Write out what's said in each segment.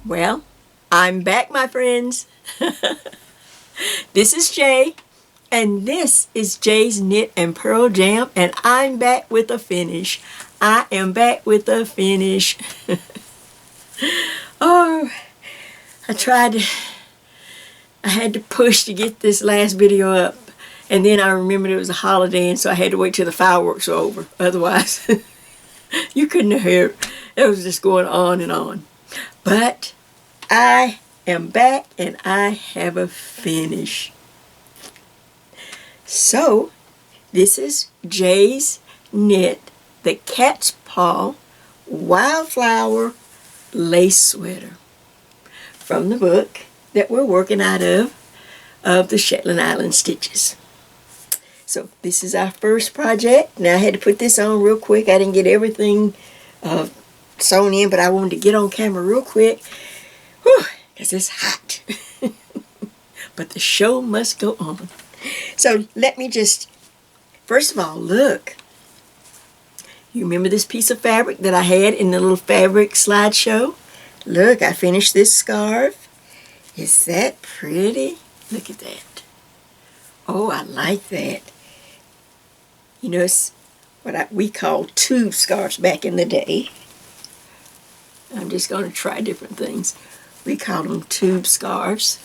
Well, I'm back, my friends. This is Jay, and this is Jay's Knit and Purl Jam, and I'm back with a finish. I am back with a finish. Oh, I had to push to get this last video up, and then I remembered it was a holiday, and so I had to wait till the fireworks were over. Otherwise, you couldn't have heard. It was just going on and on. But I am back and I have a finish. So, this is Jay's Knit, the Cat's Paw Wildflower Lace Sweater from the book that we're working out of the Shetland Island Stitches. So, this is our first project. Now, I had to put this on real quick. I didn't get everything sewn in, but I wanted to get on camera real quick. Whew, because it's hot. But the show must go on. So let me just, first of all, look. You remember this piece of fabric that I had in the little fabric slideshow? Look, I finished this scarf. Is that pretty? Look at that. Oh, I like that. You know, it's what we called tube scarves back in the day. I'm just going to try different things. We call them tube scarves.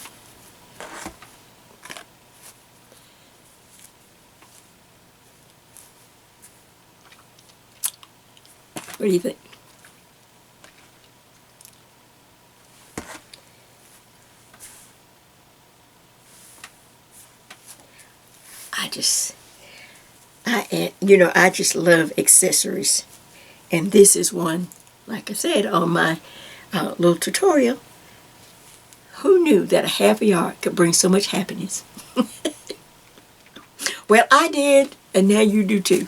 What do you think? I just love accessories. And this is one, like I said, on my little tutorial. Who knew that a half a yard could bring so much happiness? Well, I did, and now you do too.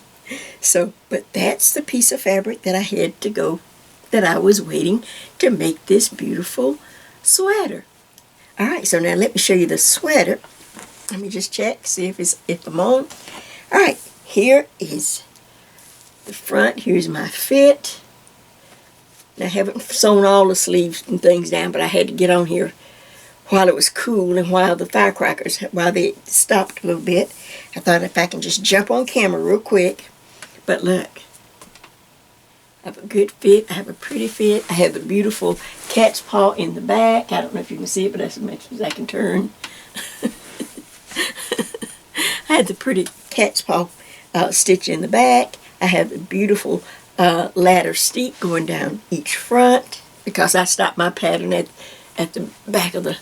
So, but that's the piece of fabric that I had to go, that I was waiting to make this beautiful sweater. All right, so now let me show you the sweater. Let me just check, see if I'm on. All right, here is the front. Here's my fit. Now, I haven't sewn all the sleeves and things down, but I had to get on here while it was cool and while the firecrackers, while they stopped a little bit. I thought if I can just jump on camera real quick. But look, I have a good fit. I have a pretty fit. I have the beautiful cat's paw in the back. I don't know if you can see it, but that's as much as I can turn. I have the pretty cat's paw stitch in the back. I have the beautiful ladder steep going down each front because I stopped my pattern at the back of the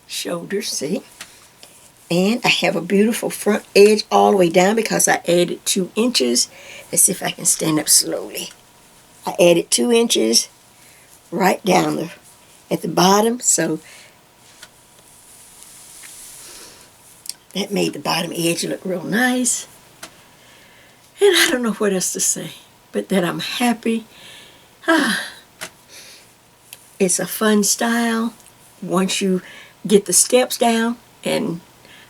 shoulders, see? And I have a beautiful front edge all the way down because I added 2 inches. Let's see if I can stand up slowly. I added 2 inches right down at the bottom, so that made the bottom edge look real nice. And I don't know what else to say, but that I'm happy. It's a fun style once you get the steps down, and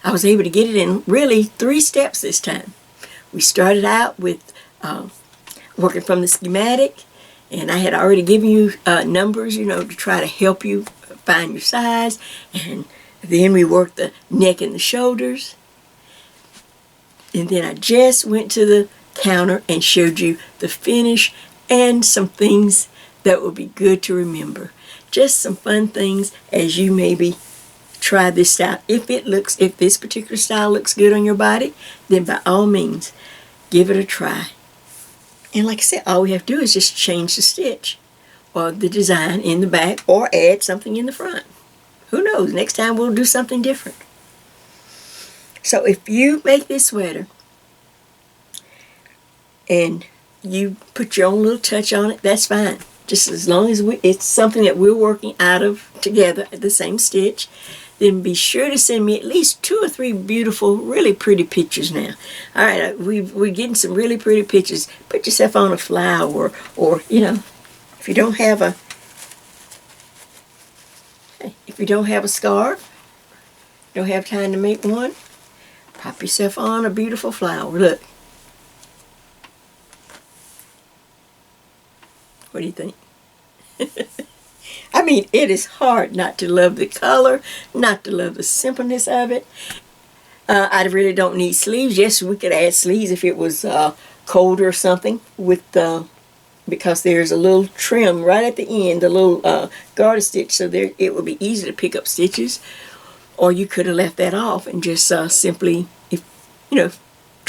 I was able to get it in really 3 steps this time. We started out with working from the schematic, and I had already given you numbers, to try to help you find your size, and then we worked the neck and the shoulders, and then I just went to the counter and showed you the finish and some things that would be good to remember. Just some fun things as you maybe try this style. If this particular style looks good on your body, then by all means, give it a try. And like I said, all we have to do is just change the stitch or the design in the back or add something in the front. Who knows? Next time we'll do something different. So if you make this sweater and you put your own little touch on it, that's fine. Just as long as it's something that we're working out of together at the same stitch, then be sure to send me at least 2 or 3 beautiful, really pretty pictures now. All right, we're getting some really pretty pictures. Put yourself on a flower, or if you don't have a scarf, don't have time to make one, pop yourself on a beautiful flower. Look. What do you think? I mean, it is hard not to love the color, not to love the simpleness of it. I really don't need sleeves. Yes, we could add sleeves if it was colder or something with because there's a little trim right at the end, a little garter stitch, so there it would be easy to pick up stitches. Or you could have left that off and just simply, if you know,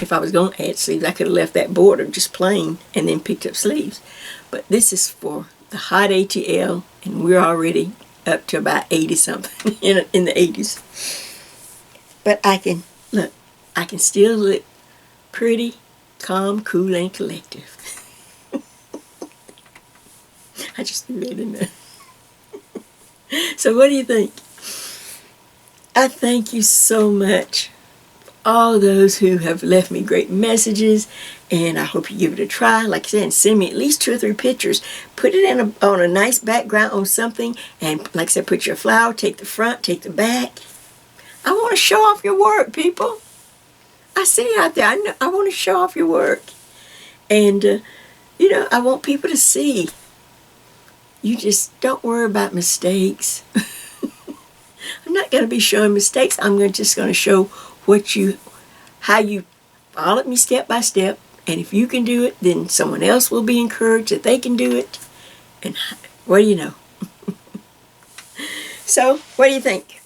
if I was going to add sleeves, I could have left that border just plain and then picked up sleeves. But this is for the hot ATL, and we're already up to about 80 something in the 80s. But I can still look pretty, calm, cool, and collective. I just threw that in there. So what do you think? I thank you so much, all those who have left me great messages, and I hope you give it a try. Like I said, send me at least 2 or 3 pictures. Put it on a nice background on something, and like I said, put your flower, take the front, take the back. I want to show off your work, people. I see it out there. I want to show off your work. And, I want people to see. You just don't worry about mistakes. I'm not going to be showing mistakes. I'm just going to show how you followed me step by step. And if you can do it, then someone else will be encouraged that they can do it. And what do you know? So, what do you think?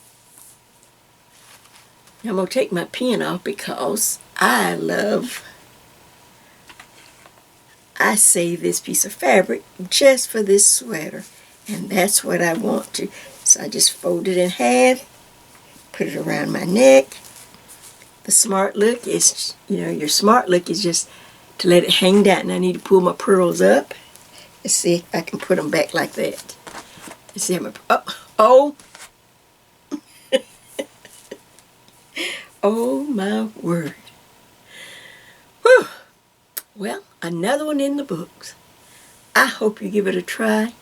I'm going to take my pen off because I saved this piece of fabric just for this sweater. And that's what I want to. So I just fold it in half, put it around my neck. The smart look is, your smart look is just to let it hang down. And I need to pull my pearls up. Let's see if I can put them back like that. Let's see how oh. Oh my word. Whew. Well, another one in the books. I hope you give it a try.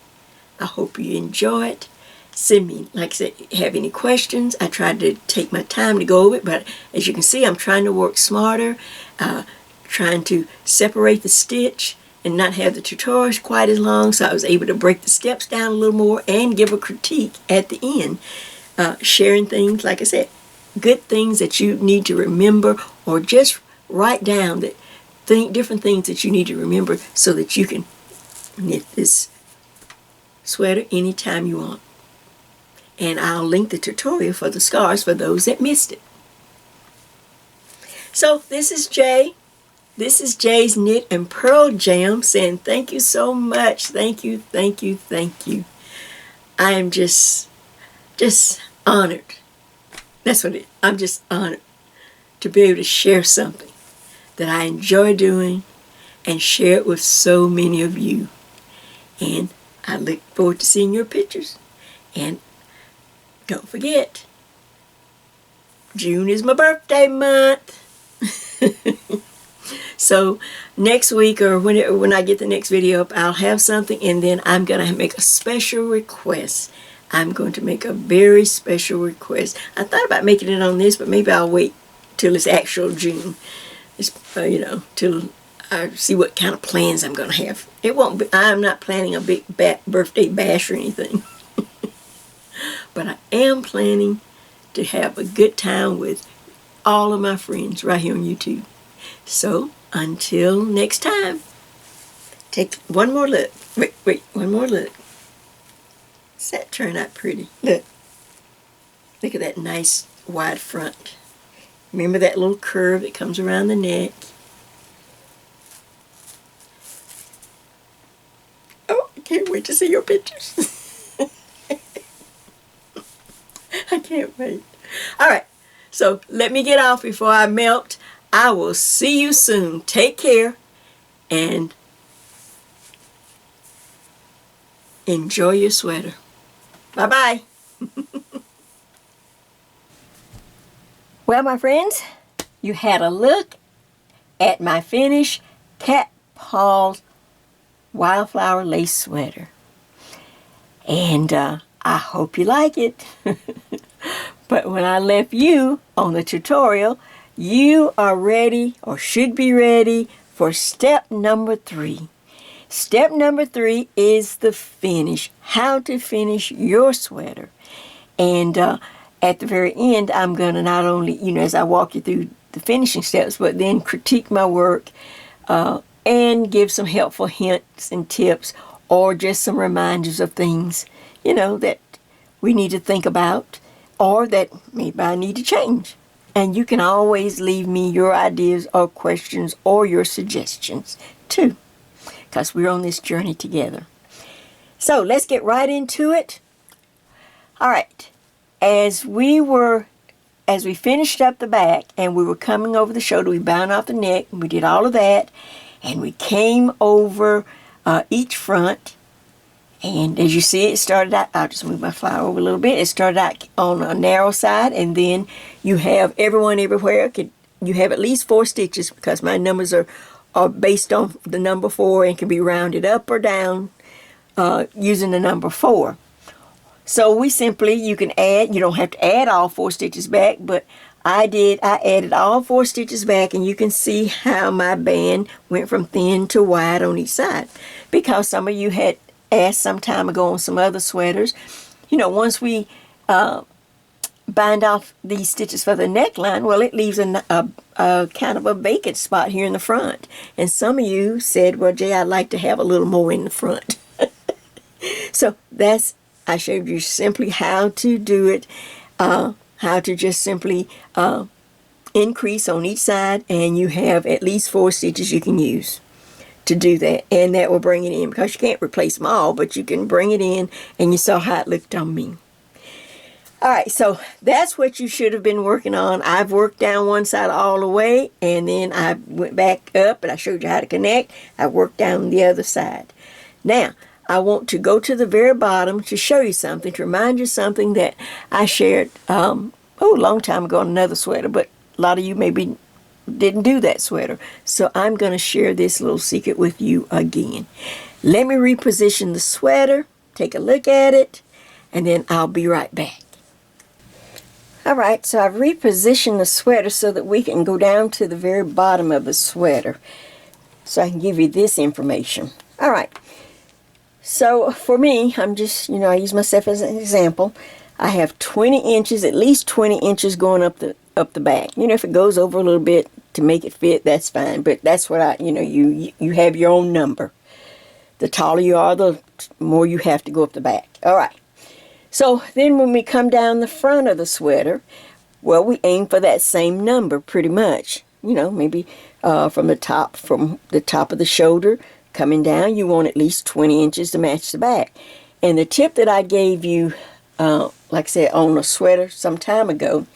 I hope you enjoy it. Send me, like I said, have any questions. I tried to take my time to go over it, but as you can see, I'm trying to work smarter, trying to separate the stitch and not have the tutorials quite as long, so I was able to break the steps down a little more and give a critique at the end, sharing things, like I said, good things that you need to remember, or just write down different things that you need to remember so that you can knit this sweater anytime you want. And I'll link the tutorial for the scarves for those that missed it. So this is Jay. This is Jay's Knit and Purl Jam saying thank you so much. Thank you, thank you, thank you. I am just honored. That's what it is. I'm just honored to be able to share something that I enjoy doing and share it with so many of you. And I look forward to seeing your pictures. And don't forget, June is my birthday month. So next week, or when I get the next video up, I'll have something, and then I'm going to make a special request. I'm going to make a very special request. I thought about making it on this, but maybe I'll wait till it's actual June. It's, till I see what kind of plans I'm going to have. It won't be, I'm not planning a big birthday bash or anything. But I am planning to have a good time with all of my friends right here on YouTube. So, until next time, take one more look. Wait, one more look. Does that turn out pretty? Look. Look at that nice wide front. Remember that little curve that comes around the neck? Oh, I can't wait to see your pictures. I can't wait. All right, so let me get off before I melt. I will see you soon. Take care and enjoy your sweater. Bye-bye. Well, my friends, you had a look at my finished Cat Paws Wildflower Lace Sweater. And I hope you like it. But when I left you on the tutorial, you are ready, or should be ready, for step number 3. Step number 3 is the finish. How to finish your sweater. And at the very end, I'm going to not only, as I walk you through the finishing steps, but then critique my work and give some helpful hints and tips, or just some reminders of things, that we need to think about, or that maybe I need to change. And you can always leave me your ideas or questions or your suggestions too, because we're on this journey together. So let's get right into it. All right. As we finished up the back and we were coming over the shoulder, we bound off the neck, and we did all of that, and we came over each front. And as you see, it started out, I'll just move my flower over a little bit. It started out on a narrow side, and then you have everyone everywhere. You have at least 4 stitches, because my numbers are based on the number 4 and can be rounded up or down using the number 4. So you can add, you don't have to add all 4 stitches back, but I added all 4 stitches back, and you can see how my band went from thin to wide on each side. Because some of you had asked some time ago on some other sweaters, once we bind off these stitches for the neckline, well, it leaves a kind of a vacant spot here in the front. And some of you said, well, Jay, I'd like to have a little more in the front. So I showed you simply how to do it, how to just simply increase on each side, and you have at least 4 stitches you can use to do that, and that will bring it in, because you can't replace them all, but you can bring it in, and you saw how it looked on me. All right, so that's what you should have been working on. I've worked down one side all the way, and then I went back up, and I showed you how to connect. I worked down the other side. Now, I want to go to the very bottom to show you something, to remind you something that I shared a long time ago on another sweater, but a lot of you maybe didn't do that sweater. So I'm going to share this little secret with you again. Let me reposition the sweater, take a look at it, and then I'll be right back. All right, so I've repositioned the sweater so that we can go down to the very bottom of the sweater, so I can give you this information. All right, so for me, I'm just, I use myself as an example. I have 20 inches, at least 20 inches going up the back. If it goes over a little bit to make it fit, that's fine. But that's what you have your own number. The taller you are, the more you have to go up the back. All right. So then when we come down the front of the sweater, well, we aim for that same number pretty much. Maybe from the top of the shoulder coming down, you want at least 20 inches to match the back. And the tip that I gave you, like I said, on a sweater some time ago,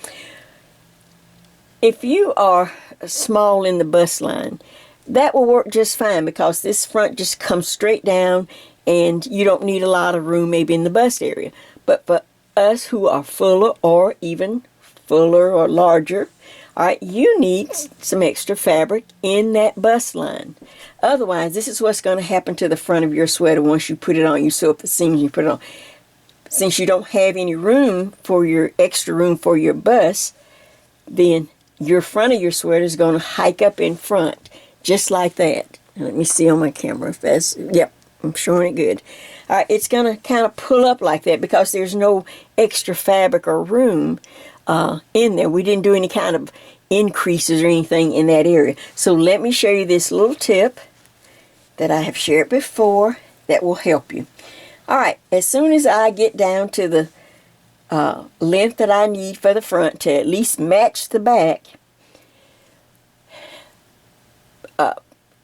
if you are small in the bust line, that will work just fine, because this front just comes straight down and you don't need a lot of room maybe in the bust area. But for us who are fuller, or even fuller or larger, all right, you need some extra fabric in that bust line. Otherwise, this is what's going to happen to the front of your sweater once you put it on. You sew up the seams, you put it on. Since you don't have any extra room for your bust, then your front of your sweater is going to hike up in front, just like that. Let me see on my camera if that's, yep, I'm showing it good. All right, it's going to kind of pull up like that because there's no extra fabric or room in there. We didn't do any kind of increases or anything in that area. So let me show you this little tip that I have shared before that will help you. All right, as soon as I get down to the length that I need for the front to at least match the back,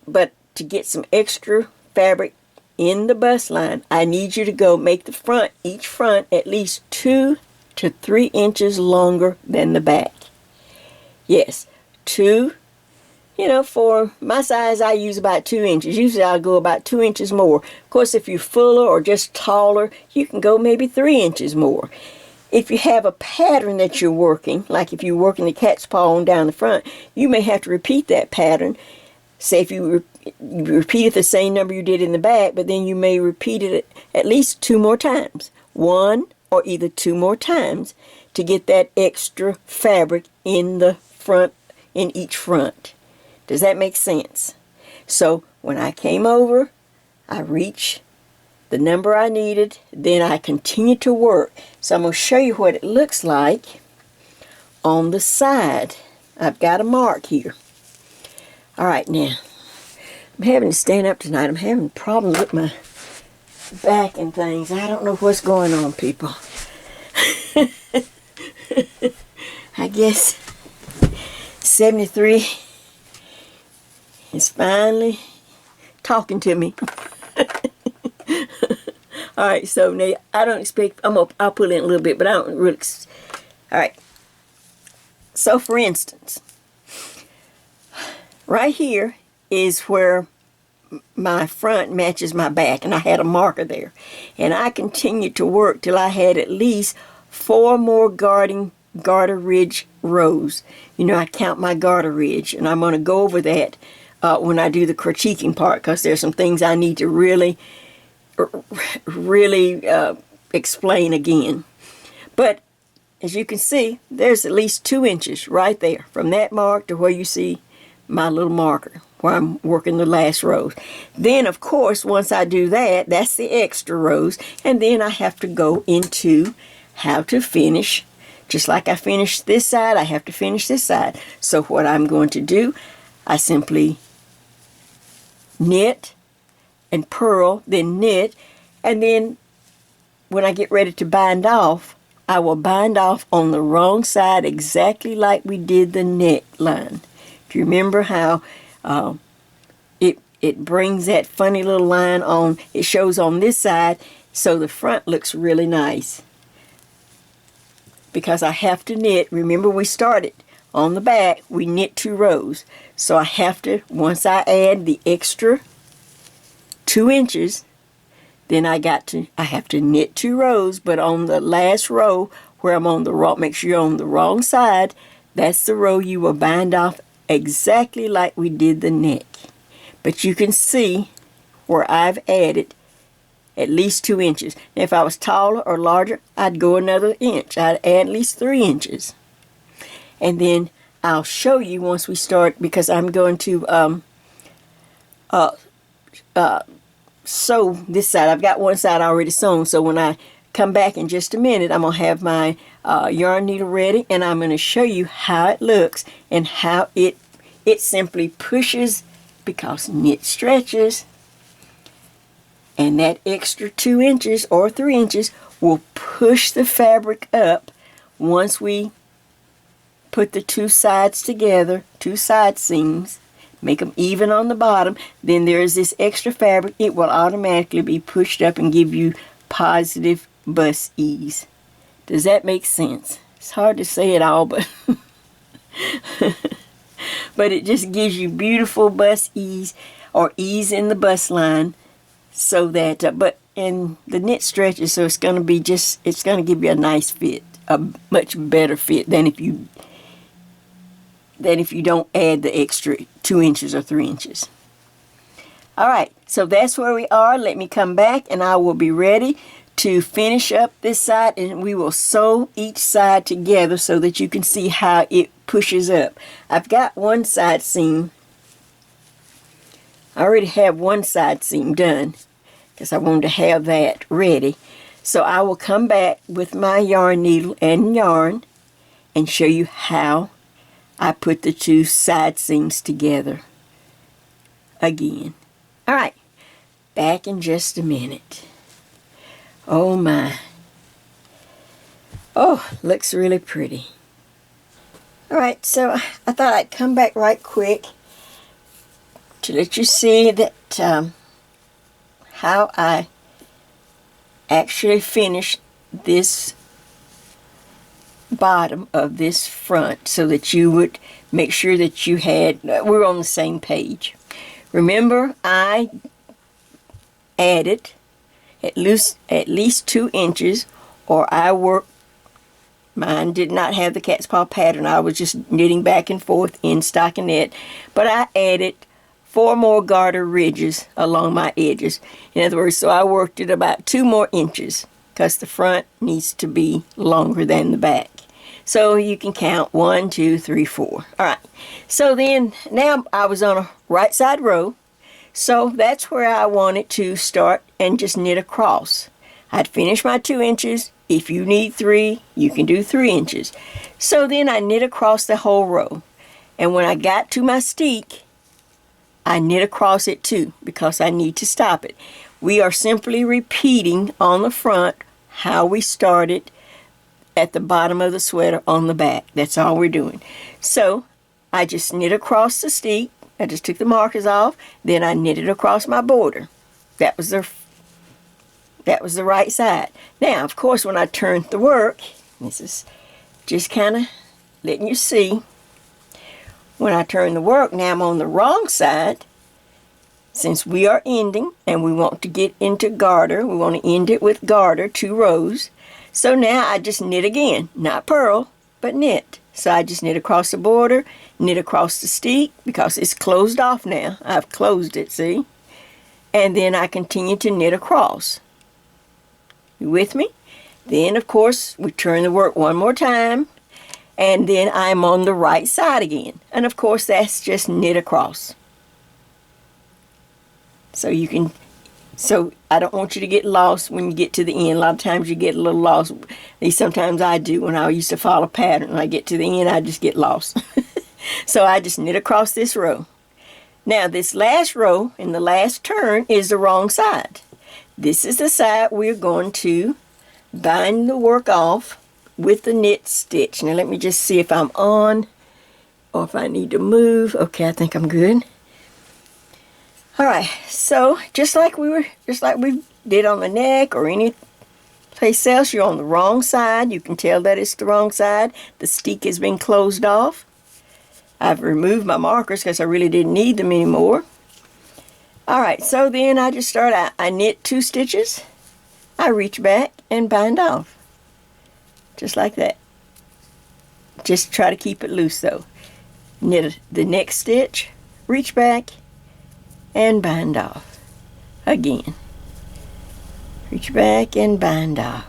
but to get some extra fabric in the bust line, I need you to make the front, each front, at least 2 to 3 inches longer than the back. Yes, 2. For my size, I use about 2 inches. Usually I'll go about 2 inches more. Of course, if you're fuller or just taller, you can go maybe 3 inches more. If you have a pattern that you're working, like if you're working the cat's paw on down the front, you may have to repeat that pattern. Say if you repeated the same number you did in the back, but then you may repeat it at least 2 more times. 1 or either 2 more times to get that extra fabric in the front, in each front. Does that make sense? So when I came over, I reach the number I needed, then I continue to work. So I'm going to show you what it looks like on the side. I've got a mark here. All right, now, I'm having to stand up tonight. I'm having problems with my back and things. I don't know what's going on, people. I guess 73 is finally talking to me. All right, so now I don't expect, I'll pull in a little bit, but I don't really, all right. So for instance, right here is where my front matches my back, and I had a marker there. And I continued to work till I had at least 4 more garter ridge rows. You know, I count my garter ridge, and I'm going to go over that when I do the critiquing part, because there's some things I need to really explain again. But as you can see, there's at least 2 inches right there from that mark to where you see my little marker where I'm working the last rows. Then of course once I do that, that's the extra rows, and then I have to go into how to finish. Just like I finished this side, I have to finish this side. So what I'm going to do, I simply knit and purl, then knit, and then when I get ready to bind off, I will bind off on the wrong side exactly like we did the neckline. Do you remember how it brings that funny little line on, it shows on this side, so the front looks really nice. Because I have to knit, remember we started on the back, we knit 2 rows. So I have to, once I add the extra 2 inches, then I have to knit 2 rows, but on the last row where I'm on the wrong, make sure you're on the wrong side, that's the row you will bind off exactly like we did the neck. But you can see where I've added at least 2 inches. Now if I was taller or larger, I'd go another inch. I'd add at least 3 inches. And then I'll show you once we start, because I'm going to sew this side. I've got one side already sewn, so when I come back in just a minute, I'm going to have my yarn needle ready, and I'm going to show you how it looks and how it simply pushes, because knit stretches, and that extra 2 inches or 3 inches will push the fabric up once we put the 2 sides together, 2 side seams, make them even on the bottom. Then there's this extra fabric. It will automatically be pushed up and give you positive bust ease. Does that make sense? It's hard to say it all, but but it just gives you beautiful bust ease, or ease in the bust line, so that and the knit stretches, so it's going to be it's going to give you a nice fit, a much better fit than if you don't add the extra 2 inches or 3 inches. All right, so that's where we are. Let me come back and I will be ready to finish up this side, and we will sew each side together so that you can see how it pushes up. I've got one side seam. I already have one side seam done because I wanted to have that ready. So I will come back with my yarn needle and yarn and show you how I put the 2 side seams together again. All right, back in just a minute. Oh my. Oh, looks really pretty. All right, so I thought I'd come back right quick to let you see that how I actually finished this bottom of this front, so that you would make sure that you had, we're on the same page. Remember, I added at least 2 inches, or I worked, mine did not have the cat's paw pattern, I was just knitting back and forth in stockinette, but I added 4 more garter ridges along my edges. In other words, so I worked it about 2 more inches, because the front needs to be longer than the back. So you can count 1, 2, 3, 4. All right. So then, now I was on a right side row. So that's where I wanted to start and just knit across. I'd finish my 2 inches. If you need 3, you can do 3 inches. So then I knit across the whole row. And when I got to my steek, I knit across it too because I need to stop it. We are simply repeating on the front how we started at the bottom of the sweater on the back. That's all we're doing. So I just knit across the steek. I just took the markers off. Then I knitted across my border. That was the right side. Now, of course, when I turned the work, this is just kind of letting you see. When I turn the work, now I'm on the wrong side. Since we are ending and we want to get into garter, we want to end it with garter, 2 rows. So now I just knit again, not purl, but knit. So I just knit across the border, knit across the steek because it's closed off now. I've closed it, see? And then I continue to knit across. You with me? Then, of course, we turn the work one more time, and then I'm on the right side again. And, of course, that's just knit across. So I don't want you to get lost when you get to the end. A lot of times you get a little lost. At least sometimes I do. When I used to follow a pattern, when I get to the end, I just get lost. So I just knit across this row. Now, this last row in the last turn is the wrong side. This is the side we're going to bind the work off with the knit stitch. Now, let me just see if I'm on or if I need to move. Okay, I think I'm good. All right, so just like we did on the neck or any place else, you're on the wrong side. You can tell that it's the wrong side. The steek has been closed off. I've removed my markers because I really didn't need them anymore. All right, so then I just start out. I knit 2 stitches. I reach back and bind off, just like that. Just try to keep it loose though. Knit the next stitch, reach back, and bind off again. Reach back and bind off.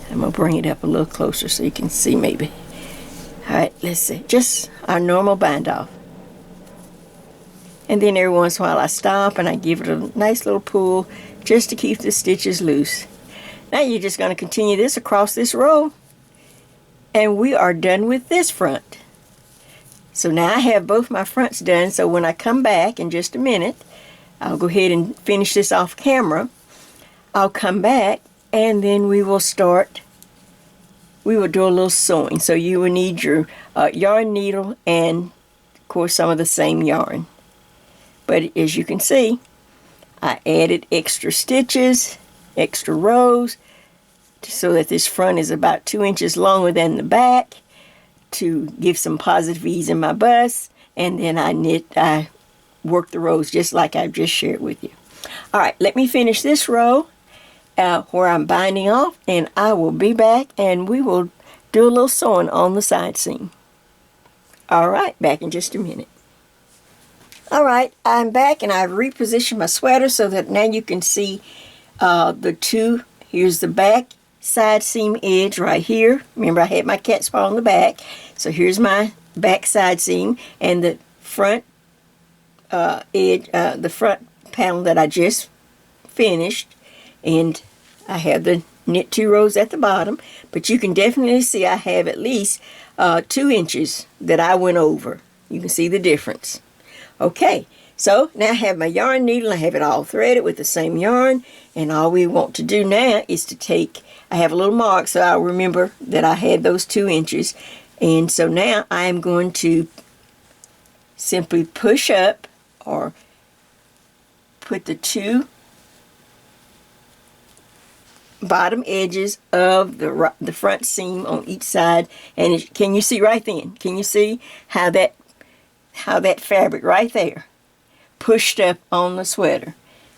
I'm going to bring it up a little closer so you can see maybe. All right, let's see. Just our normal bind off. And then every once in a while I stop and I give it a nice little pull just to keep the stitches loose. Now you're just going to continue this across this row. And we are done with this front. So now I have both my fronts done, so when I come back in just a minute, I'll go ahead and finish this off camera. I'll come back and then we will do a little sewing. So you will need your yarn needle and, of course, some of the same yarn. But as you can see, I added extra stitches, extra rows, so that this front is about 2 inches longer than the back, to give some positive ease in my bust, and then I work the rows just like I've just shared with you. All right, let me finish this row where I'm binding off, and I will be back and we will do a little sewing on the side seam. All right, back in just a minute. All right, I'm back and I've repositioned my sweater so that now you can see here's the back side seam edge right here. Remember, I had my cat's paw on the back, so here's my back side seam, and the front edge, the front panel that I just finished, and I have the knit 2 rows at the bottom, but you can definitely see I have at least 2 inches that I went over. You can see the difference. Okay, so now I have my yarn needle. I have it all threaded with the same yarn, and all we want to do now is to take, I have a little mark so I'll remember that I had those 2 inches, and so now I am going to simply push up or put the 2 bottom edges of the front seam on each side, and can you see right then? Can you see how that fabric right there pushed up on the sweater?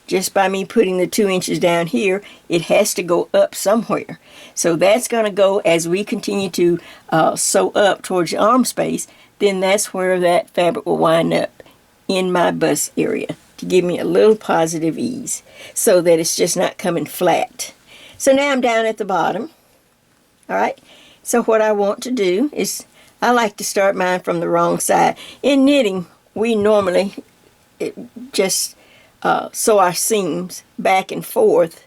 Just by me putting the 2 inches down here, it has to go up somewhere. So that's going to go as we continue to sew up towards the arm space. Then that's where that fabric will wind up in my bust area to give me a little positive ease so that it's just not coming flat. So now I'm down at the bottom. All right. So what I want to do is, I like to start mine from the wrong side. In knitting, we normally just sew our seams back and forth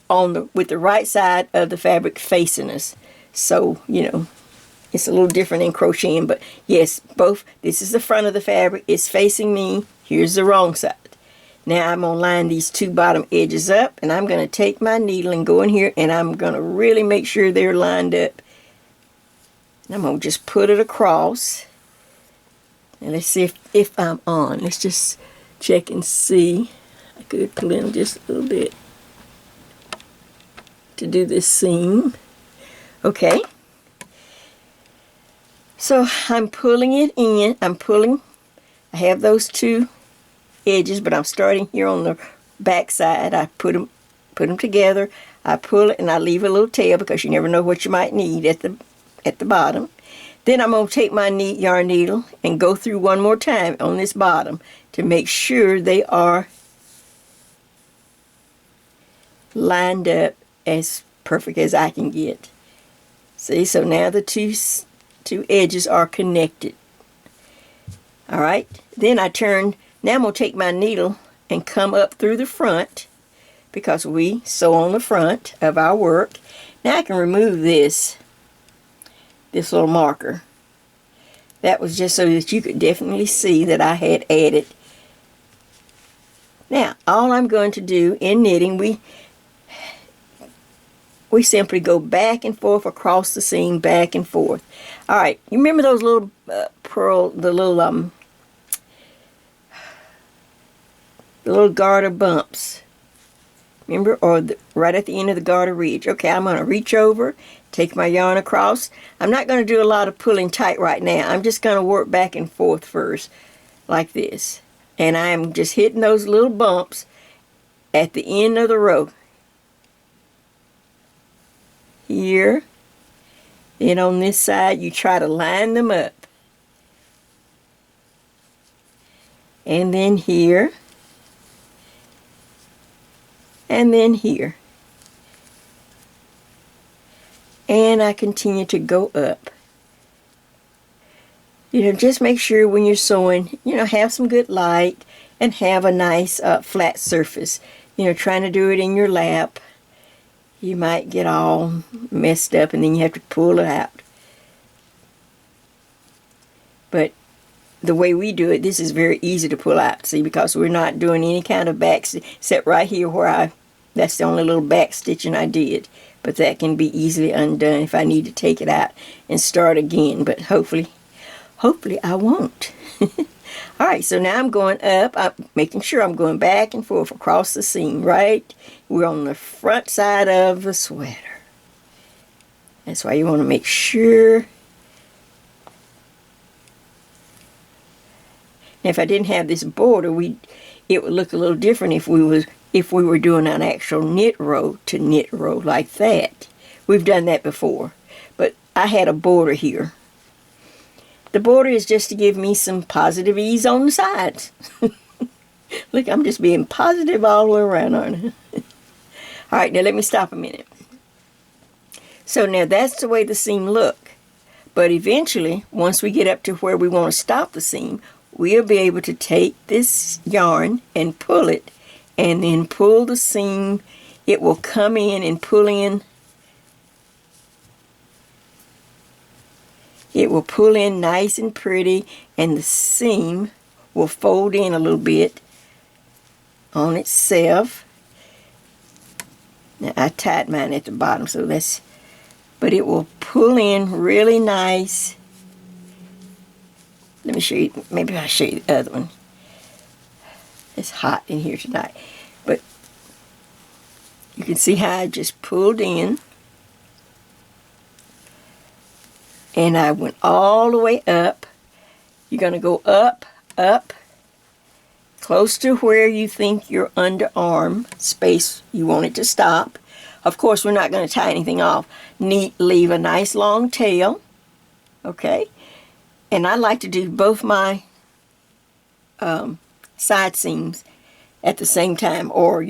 with the right side of the fabric facing us. So, it's a little different in crocheting, but yes, this is the front of the fabric, it's facing me, here's the wrong side. Now I'm going to line these two bottom edges up, and I'm going to take my needle and go in here, and I'm going to really make sure they're lined up. And I'm going to just put it across. And let's see if I'm on. Let's just check and see. I could pull in just a little bit to do this seam. Okay. So I'm pulling it in. I have those two edges, but I'm starting here on the back side. I put them together. I pull it and I leave a little tail because you never know what you might need at the bottom. Then I'm going to take my yarn needle and go through one more time on this bottom to make sure they are lined up as perfect as I can get. See, so now the two edges are connected. Alright, then now I'm going to take my needle and come up through the front because we sew on the front of our work. Now I can remove this little marker. That was just so that you could definitely see that I had added. Now, all I'm going to do in knitting, we simply go back and forth across the seam, back and forth. Alright, you remember those little the little garter bumps? Remember? Or right at the end of the garter ridge. Okay, I'm going to reach over, take my yarn across. I'm not going to do a lot of pulling tight right now. I'm just going to work back and forth first, like this. And I'm just hitting those little bumps at the end of the row. Here. Then on this side, you try to line them up. And then here. And then here. And I continue to go up. Just make sure when you're sewing, have some good light and have a nice flat surface. Trying to do it in your lap, you might get all messed up and then you have to pull it out. But the way we do it, this is very easy to pull out, see, because we're not doing any kind of back, except right here where that's the only little back stitching I did. But that can be easily undone if I need to take it out and start again. But hopefully I won't. Alright, so now I'm going up. I'm making sure I'm going back and forth across the seam, right? We're on the front side of the sweater. That's why you want to make sure. Now, if I didn't have this border, it would look a little different if we were doing an actual knit row to knit row like that. We've done that before, but I had a border here. The border is just to give me some positive ease on the sides. Look, I'm just being positive all the way around, aren't I? Alright, now let me stop a minute. So now that's the way the seam look. But eventually, once we get up to where we want to stop the seam, we'll be able to take this yarn and pull it, and then pull the seam. It will come in and pull in. It will pull in nice and pretty, and the seam will fold in a little bit on itself. Now I tied mine at the bottom, so but it will pull in really nice. Let me show you, maybe I'll show you the other one. It's hot in here tonight, but you can see how I just pulled in. And I went all the way up. You're going to go up, up, close to where you think your underarm space you want it to stop. Of course, we're not going to tie anything off. Leave a nice long tail. Okay? And I like to do both my side seams at the same time. Or,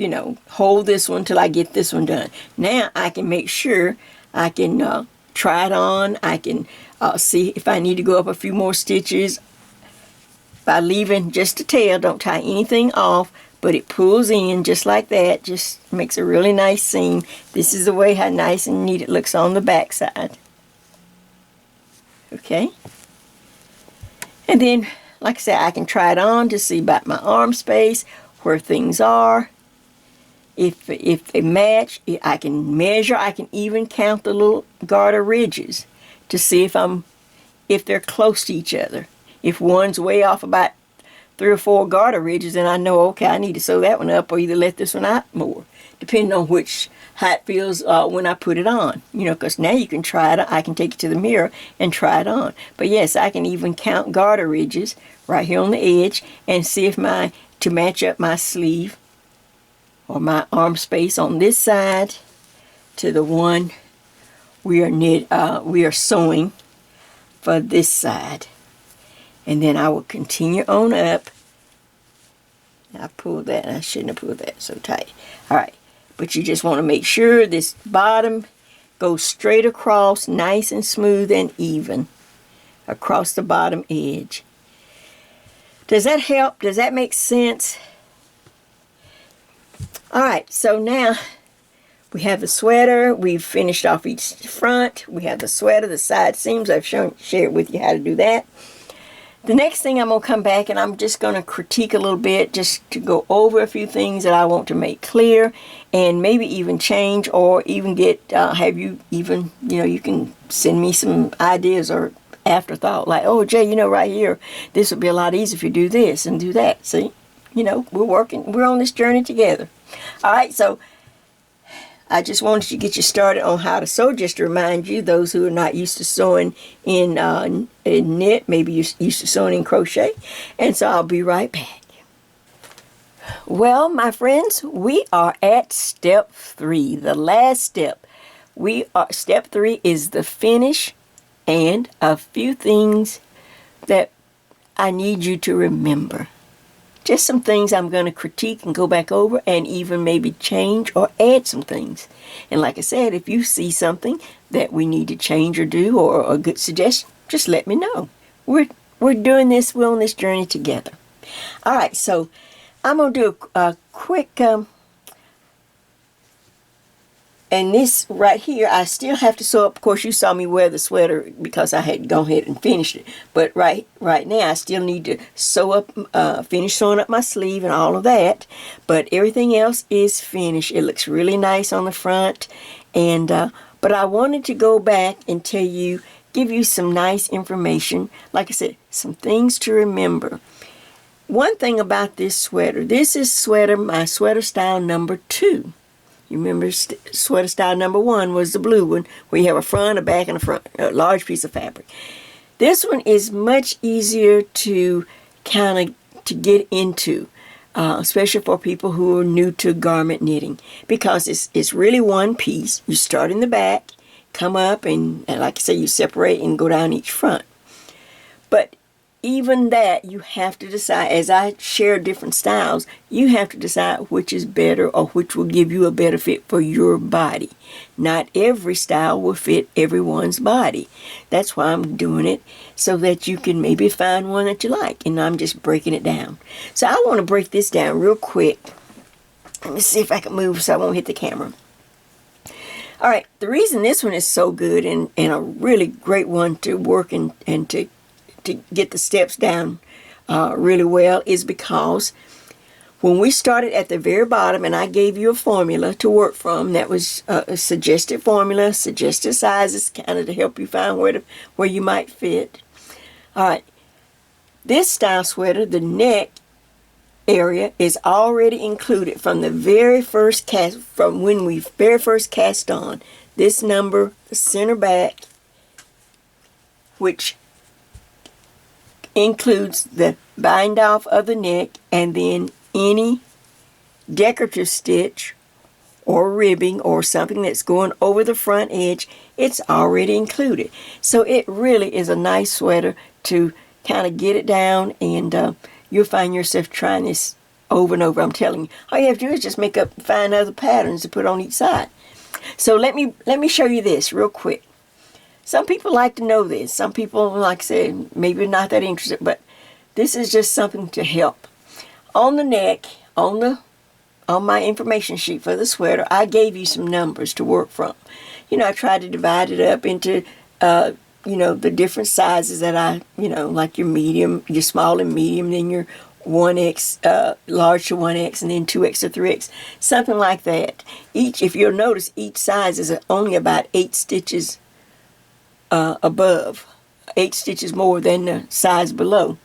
hold this one till I get this one done. Now I can make sure I can try it on. I can see if I need to go up a few more stitches. by leaving just the tail. Don't tie anything off, but it pulls in just like that. Just makes a really nice seam. This is the way how nice and neat it looks on the back side. Okay. And then, like I said, I can try it on to see about my arm space, where things are. If they match, I can measure. I can even count the little garter ridges to see if they're close to each other. If one's way off about 3 or 4 garter ridges, then I know, okay, I need to sew that one up or either let this one out more, depending on how it feels when I put it on. You know, because now you can try it. I can take it to the mirror and try it on. But yes, I can even count garter ridges right here on the edge and see if to match up my sleeve or my arm space on this side to the one we are sewing for this side. And then I will continue on up. I pulled that, and I shouldn't have pulled that so tight. All right, but you just want to make sure this bottom goes straight across, nice and smooth and even across the bottom edge. Does that help? Does that make sense? All right, so now we have the sweater. We've finished off each front. We have the sweater, the side seams. I've shared with you how to do that. The next thing I'm going to come back and I'm just going to critique a little bit, just to go over a few things that I want to make clear and maybe even change, or even have you even, you can send me some ideas or afterthought, like, oh, Jay, right here, this would be a lot easier if you do this and do that. See, we're on this journey together. All right, so I just wanted to get you started on how to sew, just to remind you, those who are not used to sewing in knit, maybe you're used to sewing in crochet. And so I'll be right back. Well, my friends, we are at step 3, the last step. Step 3 is the finish, and a few things that I need you to remember. Just some things I'm going to critique and go back over and even maybe change or add some things. And like I said, if you see something that we need to change or do, or a good suggestion, just let me know. We're doing this, we're on this journey together. All right, so I'm going to do a quick, and this right here, I still have to sew up. Of course, you saw me wear the sweater because I had gone ahead and finished it. But right now, I still need to sew up, finish sewing up my sleeve and all of that. But everything else is finished. It looks really nice on the front. And but I wanted to go back and give you some nice information. Like I said, some things to remember. One thing about this sweater, this is my sweater style number 2. You remember sweater style number 1 was the blue one, where you have a front, a back, and a large piece of fabric. This one is much easier to to get into, especially for people who are new to garment knitting, because it's really one piece. You start in the back, come up, and like I say, you separate and go down each front. But even that, you have to decide, as I share different styles, you have to decide which is better or which will give you a better fit for your body. Not every style will fit everyone's body. That's why I'm doing it, so that you can maybe find one that you like, and I'm just breaking it down. So I want to break this down real quick. Let me see if I can move so I won't hit the camera. All right, the reason this one is so good and a really great one to work and to get the steps down really well is because when we started at the very bottom and I gave you a formula to work from, that was a suggested formula, suggested sizes, kind of to help you find where you might fit. All right, this style sweater, the neck area is already included from the very first cast, from when we very first cast on. This number, the center back, which includes the bind off of the neck, and then any decorative stitch or ribbing or something that's going over the front edge, it's already included. So it really is a nice sweater to kind of get it down, and you'll find yourself trying this over and over. I'm telling you, all you have to do is just find other patterns to put on each side. So let me show you this real quick. Some people like to know this. Some people, like I said, maybe not that interested, but this is just something to help. On the neck, on my information sheet for the sweater, I gave you some numbers to work from. You know, I tried to divide it up into, you know, the different sizes that like your medium, your small and medium, then your 1X, large to 1X, and then 2X to 3X, something like that. If you'll notice, each size is only about 8 stitches above, 8 stitches more than the size below.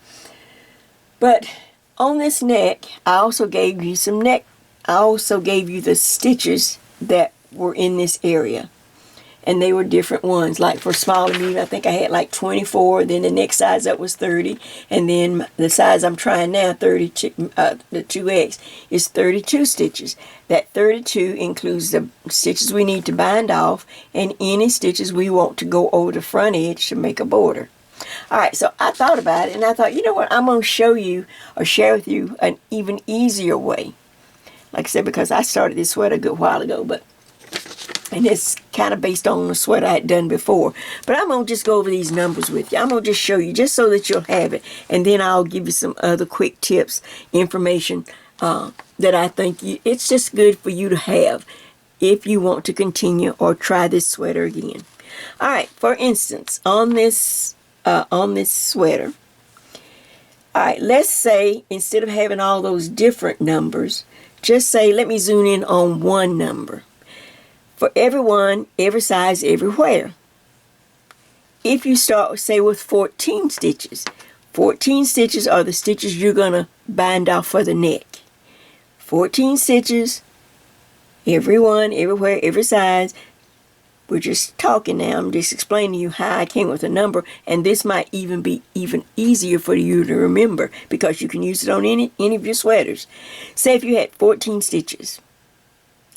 But on this neck, I also gave you the stitches that were in this area. And they were different ones. Like for small and medium, I think I had like 24. Then the next size up was 30. And then the size I'm trying now, 32, the 2X, is 32 stitches. That 32 includes the stitches we need to bind off and any stitches we want to go over the front edge to make a border. Alright, so I thought about it and I thought, you know what, I'm going to show you or share with you an even easier way. Like I said, because I started this sweater a good while ago, and it's kind of based on the sweater I had done before. But I'm going to just go over these numbers with you. I'm going to just show you just so that you'll have it. And then I'll give you some other quick tips, information that I think it's just good for you to have if you want to continue or try this sweater again. All right, for instance, on this sweater, all right, let's say instead of having all those different numbers, just say, let me zoom in on one number. For everyone, every size, everywhere. If you start, say, with 14 stitches, 14 stitches are the stitches you're going to bind off for the neck. 14 stitches, everyone, everywhere, every size. We're just talking now. I'm just explaining to you how I came with a number, and this might even be even easier for you to remember because you can use it on any of your sweaters. Say if you had 14 stitches.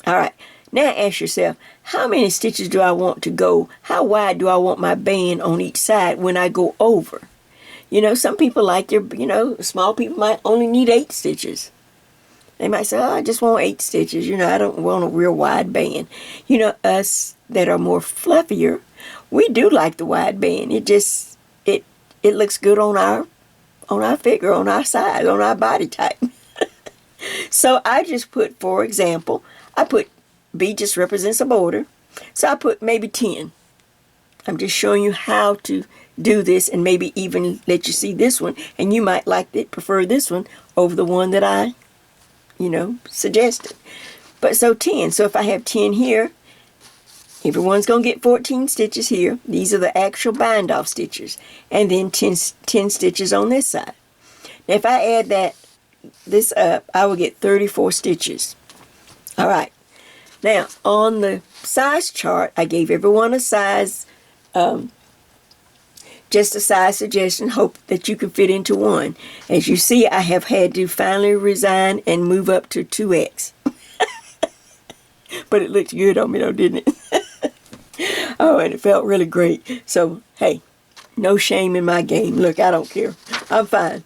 All right. Now ask yourself, how many stitches do I want to go? How wide do I want my band on each side when I go over? You know, some people like small people might only need 8 stitches. They might say, oh, I just want 8 stitches. You know, I don't want a real wide band. You know, us that are more fluffier, we do like the wide band. It looks good on our figure, on our size, on our body type. So I just put, for example, B just represents a border. So I put maybe 10. I'm just showing you how to do this and maybe even let you see this one. And you might prefer this one over the one that I, suggested. But so 10. So if I have 10 here, everyone's going to get 14 stitches here. These are the actual bind off stitches. And then 10 stitches on this side. Now if I add this up, I will get 34 stitches. All right. Now, on the size chart, I gave everyone a size, just a size suggestion, hope that you can fit into one. As you see, I have had to finally resign and move up to 2X. But it looked good on me though, didn't it? Oh, and it felt really great. So, hey, no shame in my game. Look, I don't care. I'm fine.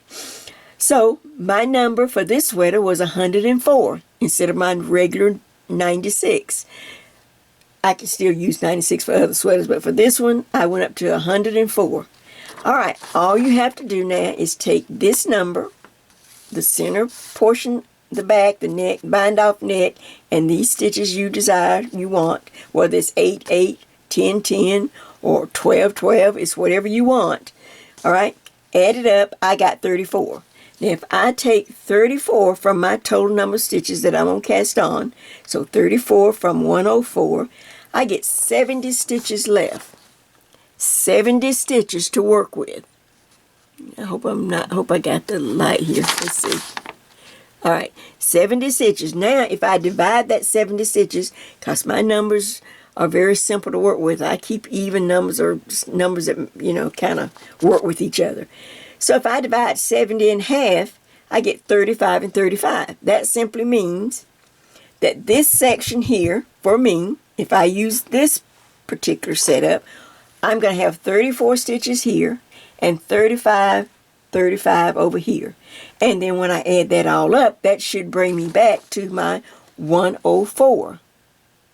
So, my number for this sweater was 104 instead of my regular 96. I can still use 96 for other sweaters, but for this one, I went up to 104. All right, all you have to do now is take this number, the center portion, the back, the neck, bind off neck, and these stitches you want, whether it's 8, 8, 10, 10, or 12, 12, it's whatever you want. All right, add it up, I got 34. Now, if I take 34 from my total number of stitches that I'm going to cast on, so 34 from 104, I get 70 stitches left. 70 stitches to work with. I hope I got the light here. Let's see. All right, 70 stitches. Now, if I divide that 70 stitches, because my numbers are very simple to work with, I keep even numbers or numbers that, kind of work with each other. So if I divide 70 in half, I get 35 and 35. That simply means that this section here, for me, if I use this particular setup, I'm going to have 34 stitches here and 35, 35 over here. And then when I add that all up, that should bring me back to my 104.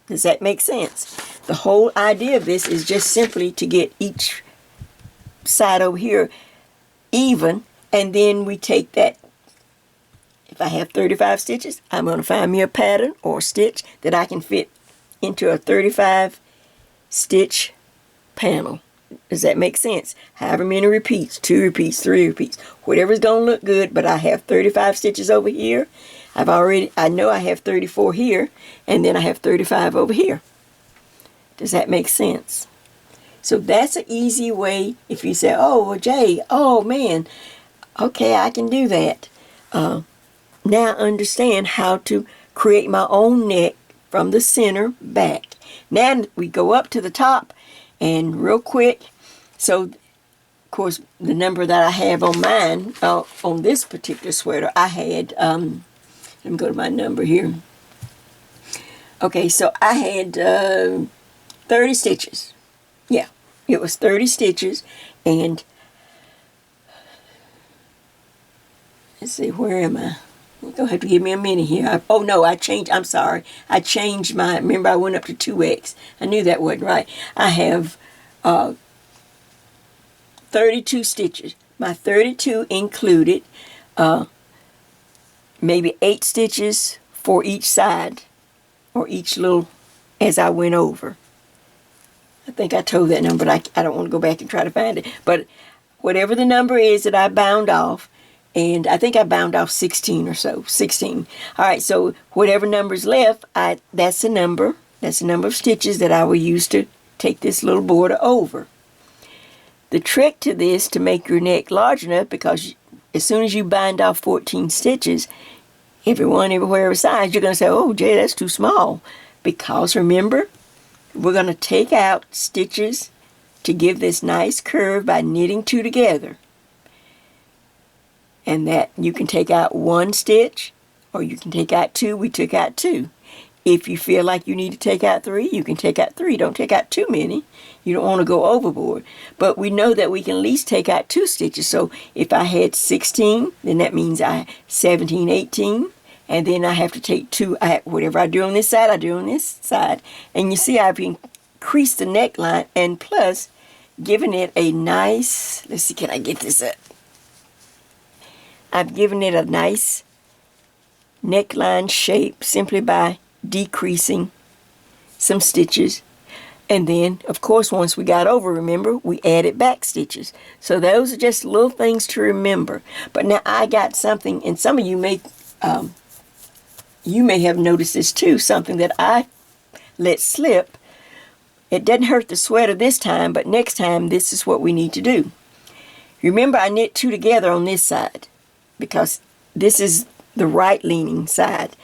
Does that make sense? The whole idea of this is just simply to get each side over here even And then we take that. If I have 35 stitches, I'm going to find me a pattern or stitch that I can fit into a 35 stitch panel. Does that make sense? However many repeats, 2 repeats, 3 repeats, whatever's going to look good, but I have 35 stitches over here. I know I have 34 here, and then I have 35 over here. Does that make sense? So that's an easy way. If you say, oh, well, Jay, oh man, okay, I can do that. Now understand how to create my own neck from the center back. Now we go up to the top, and real quick, so of course the number that I have on mine, on this particular sweater, I had, let me go to my number here. Okay, so I had 30 stitches. Yeah, it was 30 stitches, and let's see, where am I? You're going to have to give me a minute here. I'm sorry. I changed my, remember I went up to 2X. I knew that wasn't right. I have 32 stitches. My 32 included maybe 8 stitches for each side, or each little, as I went over. I think I told that number, but I don't want to go back and try to find it. But whatever the number is that I bound off, and I think I bound off 16 or so, 16. All right, so whatever number's left, that's the number. That's the number of stitches that I will use to take this little border over. The trick to this, to make your neck large enough, because as soon as you bind off 14 stitches, everywhere, every side, you're going to say, oh, Jay, that's too small. Because remember, we're going to take out stitches to give this nice curve by knitting 2 together. And that you can take out 1 stitch, or you can take out 2. We took out 2. If you feel like you need to take out 3, you can take out 3. Don't take out too many. You don't want to go overboard. But we know that we can at least take out 2 stitches. So if I had 16, then that means 17, 18. And then I have to take 2. Whatever I do on this side, I do on this side. And you see I've increased the neckline, and plus given it a nice, let's see, can I get this up? I've given it a nice neckline shape simply by decreasing some stitches. And then, of course, once we got over, remember, we added back stitches. So those are just little things to remember. But now I got something, and some of you may have noticed this too, something that I let slip. It doesn't hurt the sweater this time, but next time this is what we need to do. Remember, I knit 2 together on this side, because this is the right leaning side.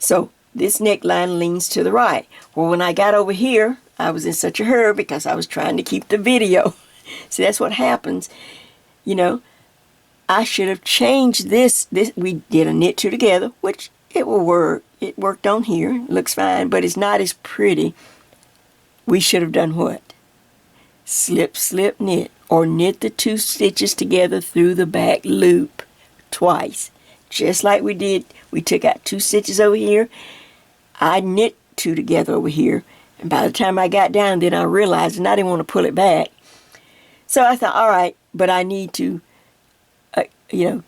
So this neckline leans to the right. Well, when I got over here, I was in such a hurry because I was trying to keep the video. See, that's what happens. You know, I should have changed this. We did a knit 2 together, which it will work. It worked on here. It looks fine, but it's not as pretty. We should have done what? Slip, slip, knit, or knit the 2 stitches together through the back loop twice, just like we did. We took out 2 stitches over here. I knit 2 together over here, and by the time I got down, then I realized, and I didn't want to pull it back. So I thought, all right, but I need to,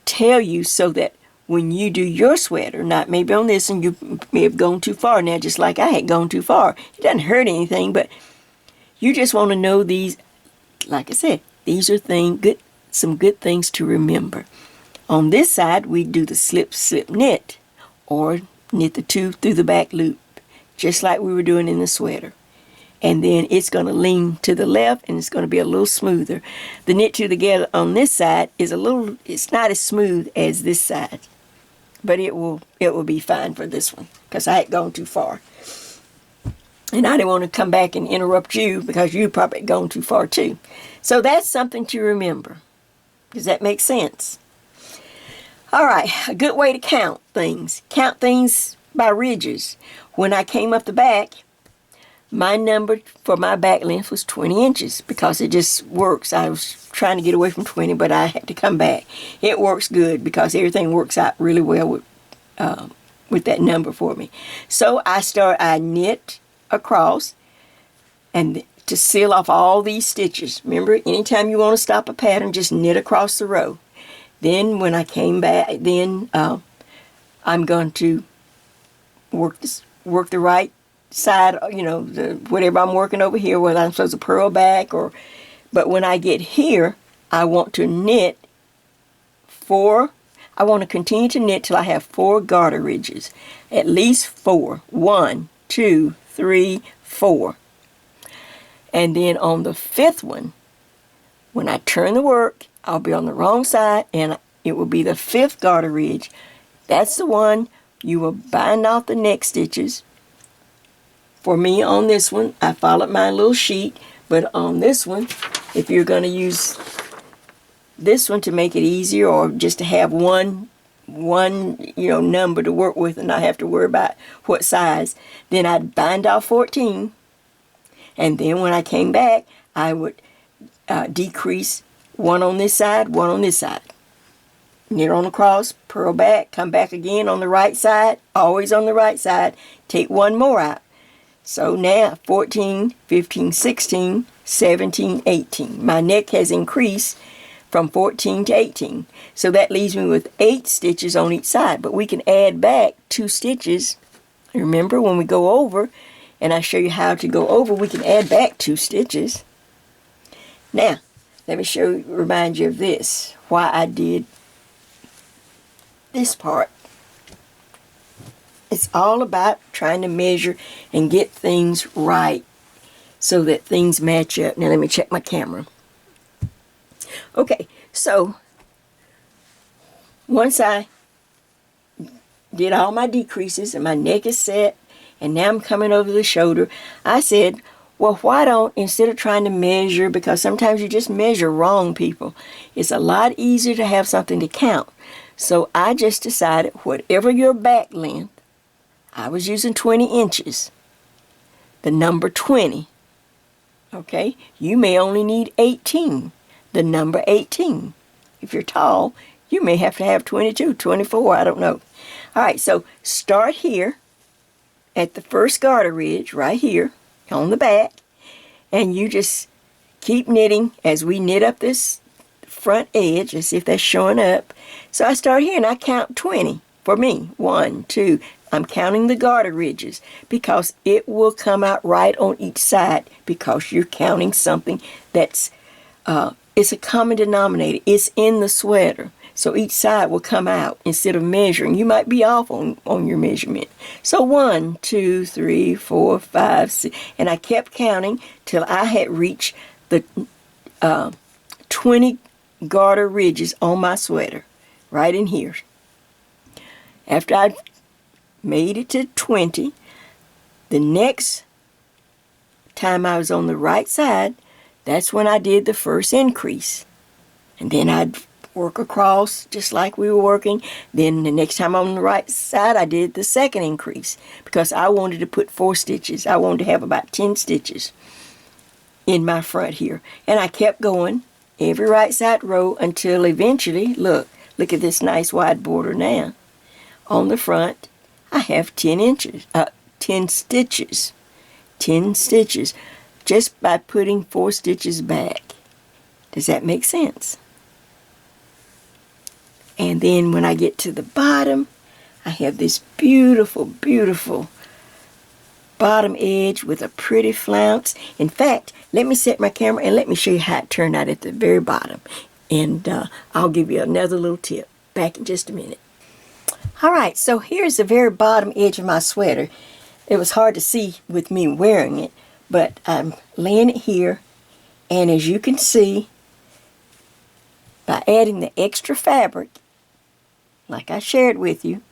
tell you so that when you do your sweater, not maybe on this, and you may have gone too far now, just like I had gone too far. It doesn't hurt anything, but you just want to know these. Like I said, these are some good things to remember. On this side, we do the slip, slip, knit, or knit the 2 through the back loop, just like we were doing in the sweater. And then it's going to lean to the left, and it's going to be a little smoother. The knit 2 together on this side is it's not as smooth as this side, but it will be fine for this one, because I had gone too far. And I didn't want to come back and interrupt you, because you probably had gone too far too. So that's something to remember. Does that make sense? All right, a good way to count things. Count things by ridges. When I came up the back, my number for my back length was 20 inches, because it just works. I was trying to get away from 20, but I had to come back. It works good, because everything works out really well with that number for me. So I knit across, and to seal off all these stitches. Remember, anytime you want to stop a pattern, just knit across the row. Then when I came back, then I'm going to work the right side, whatever I'm working over here, whether I'm supposed to purl back but when I get here, I want to knit I want to continue to knit till I have 4 garter ridges. At least 4. 1, 2, 3, 4. And then on the 5th one, when I turn the work, I'll be on the wrong side and it will be the 5th garter ridge. That's the one you will bind off the neck stitches. For me on this one, I followed my little sheet, but on this one, if you're going to use this one to make it easier or just to have one number to work with and not have to worry about what size, then I'd bind off 14, and then when I came back, I would decrease 1 on this side, 1 on this side. Knit on across, purl back, come back again on the right side, always on the right side, take 1 more out. So now 14, 15, 16, 17, 18. My neck has increased from 14 to 18. So that leaves me with 8 stitches on each side. But we can add back 2 stitches. Remember when we go over, and I show you how to go over, we can add back 2 stitches. Now, let me remind you of this, why I did this part. It's all about trying to measure and get things right so that things match up. Now let me check my camera. Okay, so once I did all my decreases and my neck is set and now I'm coming over the shoulder, I said, well, why don't, instead of trying to measure, because sometimes you just measure wrong, people, it's a lot easier to have something to count. So I just decided, whatever your back length, I was using 20 inches, the number 20. Okay, you may only need 18, the number 18. If you're tall, you may have to have 22, 24, I don't know. All right, so start here at the first garter ridge, right here on the back, and you just keep knitting as we knit up this front edge. Let's see if that's showing up. So I start here and I count 20 for me. 1, 2. I'm counting the garter ridges because it will come out right on each side because you're counting something that's, it's a common denominator. It's in the sweater. So each side will come out instead of measuring. You might be off on your measurement. So 1, 2, 3, 4, 5, 6. And I kept counting till I had reached the 20 garter ridges on my sweater, right in here. After I made it to 20, the next time I was on the right side, that's when I did the first increase. And then I'd work across just like we were working. Then the next time on the right side, I did the second increase because I wanted to put 4 stitches. I wanted to have about 10 stitches in my front here. And I kept going every right side row until eventually, look at this nice wide border now. On the front, I have 10 stitches. 10 stitches just by putting 4 stitches back. Does that make sense? And then when I get to the bottom, I have this beautiful, beautiful bottom edge with a pretty flounce. In fact, let me set my camera and let me show you how it turned out at the very bottom. And I'll give you another little tip. Back in just a minute. Alright, so here's the very bottom edge of my sweater. It was hard to see with me wearing it, but I'm laying it here, and as you can see, by adding the extra fabric, like I shared with you,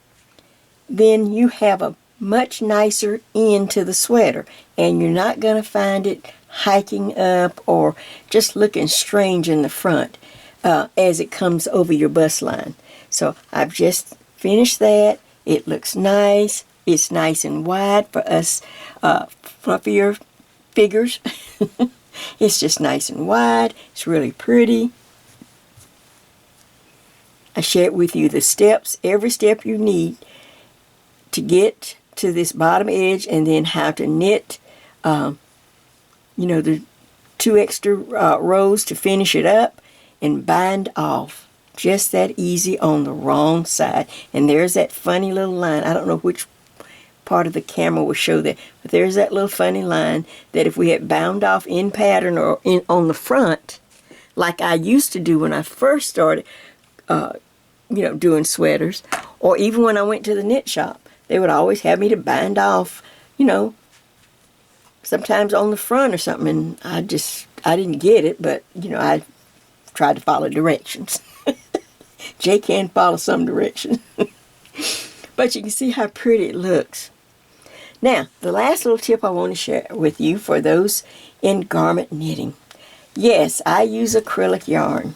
then you have a much nicer end to the sweater, and you're not going to find it hiking up or just looking strange in the front as it comes over your bust line. So I've just finished that. It looks nice. It's nice and wide for us fluffier figures. It's just nice and wide. It's really pretty. I shared with you the steps, every step you need to get to this bottom edge, and then how to knit, the 2 extra rows to finish it up and bind off. Just that easy on the wrong side. And there's that funny little line. I don't know which part of the camera will show that, but there's that little funny line that if we had bound off in pattern or on the front, like I used to do when I first started, doing sweaters, or even when I went to the knit shop, they would always have me to bind off, sometimes on the front or something, and I didn't get it, but, I tried to follow directions. Jay can follow some directions. But you can see how pretty it looks. Now, the last little tip I want to share with you for those in garment knitting. Yes, I use acrylic yarn.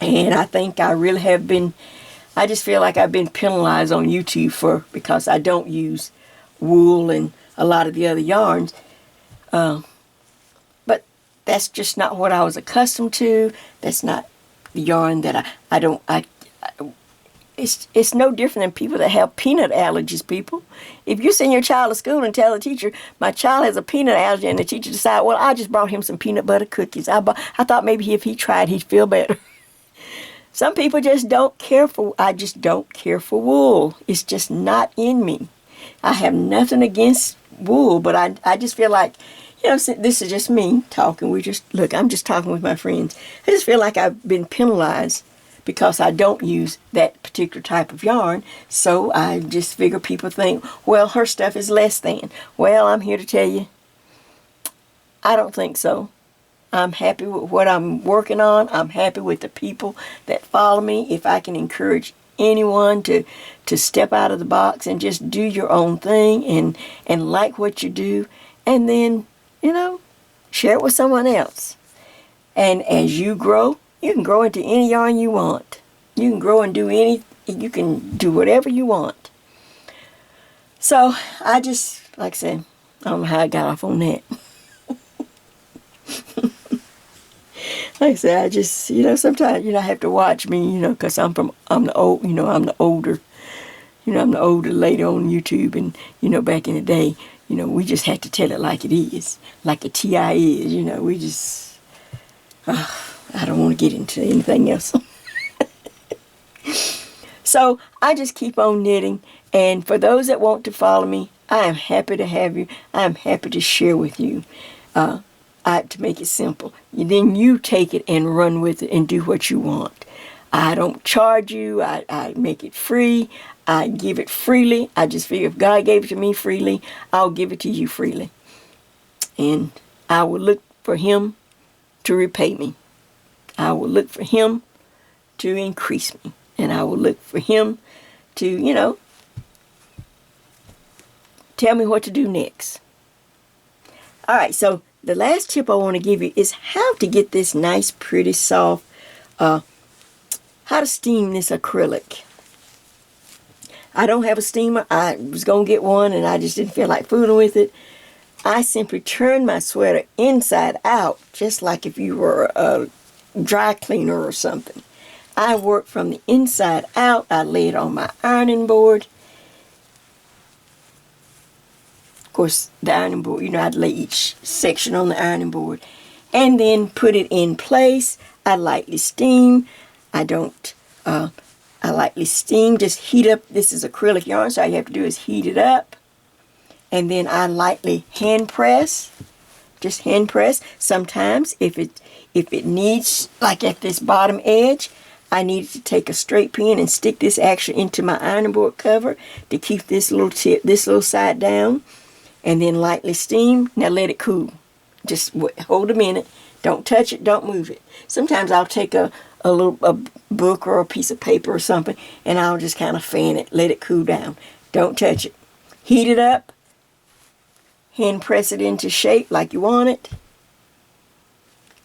And I think I really have been, I just feel like I've been penalized on YouTube because I don't use wool and a lot of the other yarns. But that's just not what I was accustomed to. That's not the yarn that it's no different than people that have peanut allergies, people. If you send your child to school and tell the teacher, my child has a peanut allergy, and the teacher decides, well, I just brought him some peanut butter cookies. I thought maybe if he tried, he'd feel better. Some people just don't care for, I just don't care for wool. It's just not in me. I have nothing against wool, but I just feel like, this is just me talking. I'm just talking with my friends. I just feel like I've been penalized because I don't use that particular type of yarn. So I just figure people think, well, her stuff is less than. Well, I'm here to tell you, I don't think so. I'm happy with what I'm working on. I'm happy with the people that follow me. If I can encourage anyone to step out of the box and just do your own thing and like what you do, and then, share it with someone else. And as you grow, you can grow into any yarn you want. You can grow and you can do whatever you want. So I just, like I said, I don't know how I got off on that. Like I said, I just, sometimes, I have to watch me, because I'm the older lady on YouTube, and, back in the day, we just had to tell it like it is, like a TI is, we just, I don't want to get into anything else. So I just keep on knitting, and for those that want to follow me, I am happy to have you. I am happy to share with you. To make it simple. Then you take it and run with it and do what you want. I don't charge you. I make it free. I give it freely. I just figure if God gave it to me freely, I'll give it to you freely. And I will look for Him to repay me. I will look for Him to increase me. And I will look for Him to, tell me what to do next. All right, so the last tip I want to give you is how to get this nice, pretty, soft, how to steam this acrylic. I don't have a steamer. I was going to get one, and I just didn't feel like fooling with it. I simply turn my sweater inside out, just like if you were a dry cleaner or something. I work from the inside out. I lay it on my ironing board. Of course, the ironing board, I'd lay each section on the ironing board and then put it in place. I lightly steam. I lightly steam, just heat up. This is acrylic yarn, so all you have to do is heat it up. And then I lightly hand press, just hand press. Sometimes if it needs, like at this bottom edge, I needed to take a straight pin and stick this actually into my ironing board cover to keep this little side down. And then lightly steam. Now let it cool. Just hold a minute. Don't touch it. Don't move it. Sometimes I'll take a book or a piece of paper or something, and I'll just kind of fan it. Let it cool down. Don't touch it. Heat it up. Hand press it into shape like you want it.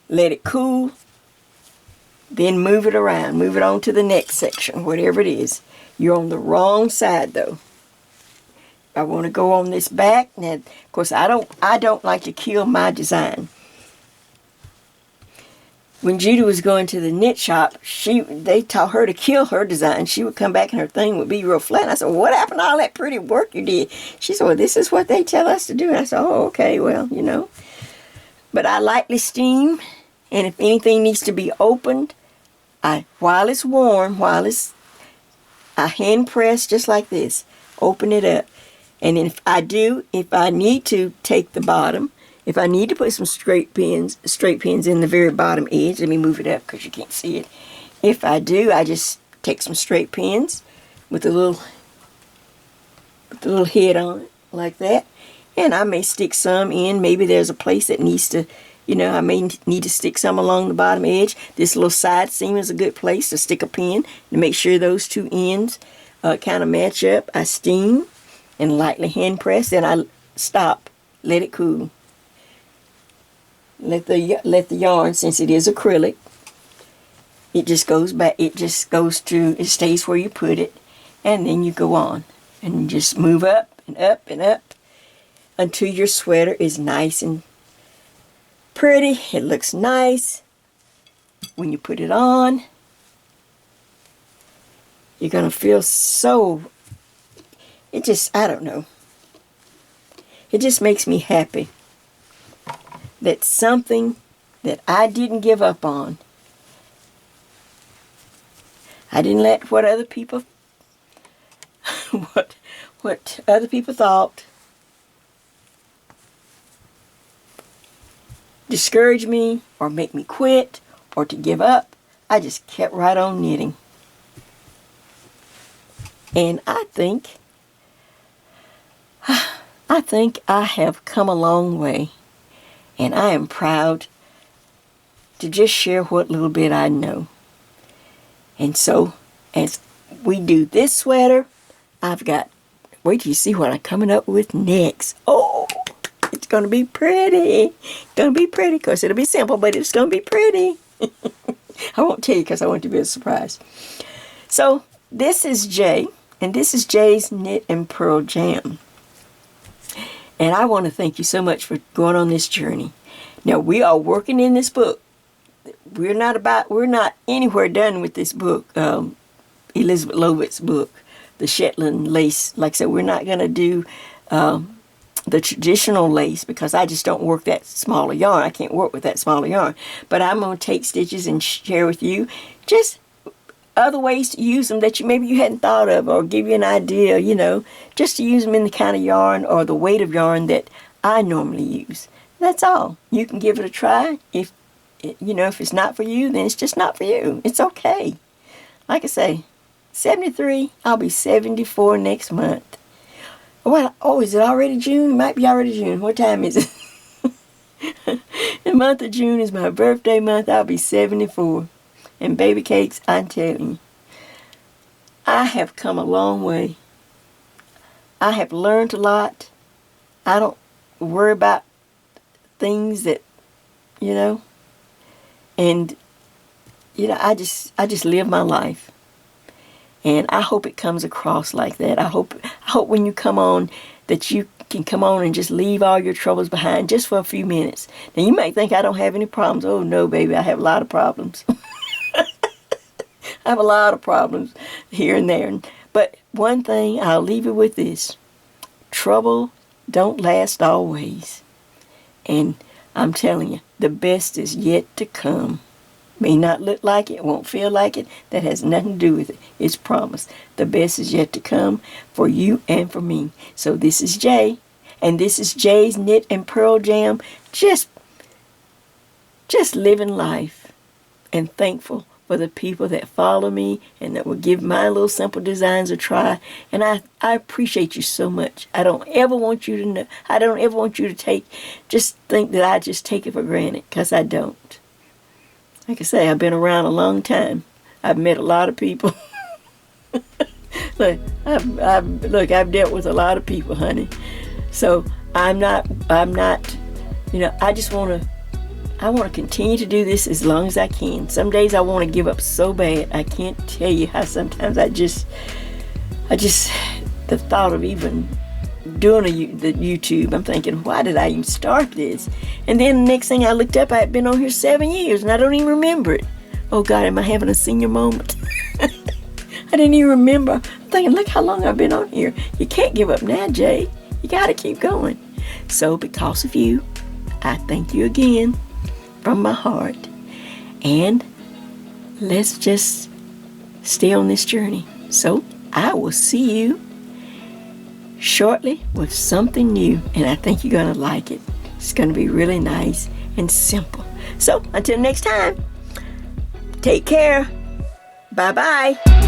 Let it cool. Then move it around. Move it on to the next section, whatever it is. You're on the wrong side though. I want to go on this back. Now, of course, I don't like to kill my design. When Judy was going to the knit shop, they taught her to kill her design. She would come back and her thing would be real flat. And I said, what happened to all that pretty work you did? She said, well, this is what they tell us to do. And I said, oh, okay, well, But I lightly steam, and if anything needs to be opened, while it's warm, I hand press just like this, open it up. And if I need to take the bottom, if I need to put some straight pins in the very bottom edge, let me move it up because you can't see it. If I do, I just take some straight pins with a little head on it, like that. And I may stick some in. Maybe there's a place that needs to, I may need to stick some along the bottom edge. This little side seam is a good place to stick a pin to make sure those two ends kind of match up. I steam and lightly hand press, then I stop, let it cool. Let the yarn, since it is acrylic, it just goes back, it stays where you put it, and then you go on and just move up and up and up until your sweater is nice and pretty. It looks nice when you put it on. You're gonna feel so, I don't know, it just makes me happy that something that I didn't give up on, I didn't let what other people what other people thought discourage me or make me quit or to give up. I just kept right on knitting. And I think I have come a long way, and I am proud to just share what little bit I know. And so, as we do this sweater, wait till you see what I'm coming up with next. Oh, it's going to be pretty. It's going to be pretty. Of course, it'll be simple, but it's going to be pretty. I won't tell you because I want it to be a surprise. So, this is Jay, and this is Jay's Knit and Purl Jam. And I want to thank you so much for going on this journey. Now, we are working in this book. We're not anywhere done with this book, Elizabeth Lovett's book, the Shetland lace. Like I said, we're not going to do the traditional lace because I just don't work that smaller yarn. I can't work with that smaller yarn. But I'm going to take stitches and share with you just other ways to use them that maybe you hadn't thought of, or give you an idea, just to use them in the kind of yarn or the weight of yarn that I normally use. That's all. You can give it a try. If it's not for you, then it's just not for you. It's okay. Like I say, 73, I'll be 74 next month. Well, is it already June? It might be already June. What time is it? The month of June is my birthday month. I'll be 74. And baby cakes, I'm telling you, I have come a long way. I have learned a lot. I don't worry about things that, and, I just live my life. And I hope it comes across like that. I hope when you come on that you can come on and just leave all your troubles behind just for a few minutes. Now, you might think I don't have any problems. Oh, no, baby, I have a lot of problems. I have a lot of problems here and there. But one thing, I'll leave you with this. Trouble don't last always. And I'm telling you, the best is yet to come. May not look like it, won't feel like it. That has nothing to do with it. It's promised. The best is yet to come for you and for me. So this is Jay, and this is Jay's Knit and Purl Jam. Just living life and thankful for the people that follow me and that will give my little simple designs a try. And I appreciate you so much. I don't ever want you to know. I don't ever want you to think that I just take it for granted, because I don't. Like I say, I've been around a long time. I've met a lot of people. I've dealt with a lot of people, honey. So I just want to continue to do this as long as I can. Some days I want to give up so bad. I can't tell you how sometimes the thought of even doing the YouTube, I'm thinking, why did I even start this? And then the next thing I looked up, I had been on here 7 years and I don't even remember it. Oh God, am I having a senior moment? I didn't even remember. I'm thinking, look how long I've been on here. You can't give up now, Jay. You got to keep going. So because of you, I thank you again from my heart. And let's just stay on this journey. So I will see you shortly with something new, and I think you're going to like it. It's going to be really nice and simple. So until next time, take care. Bye-bye.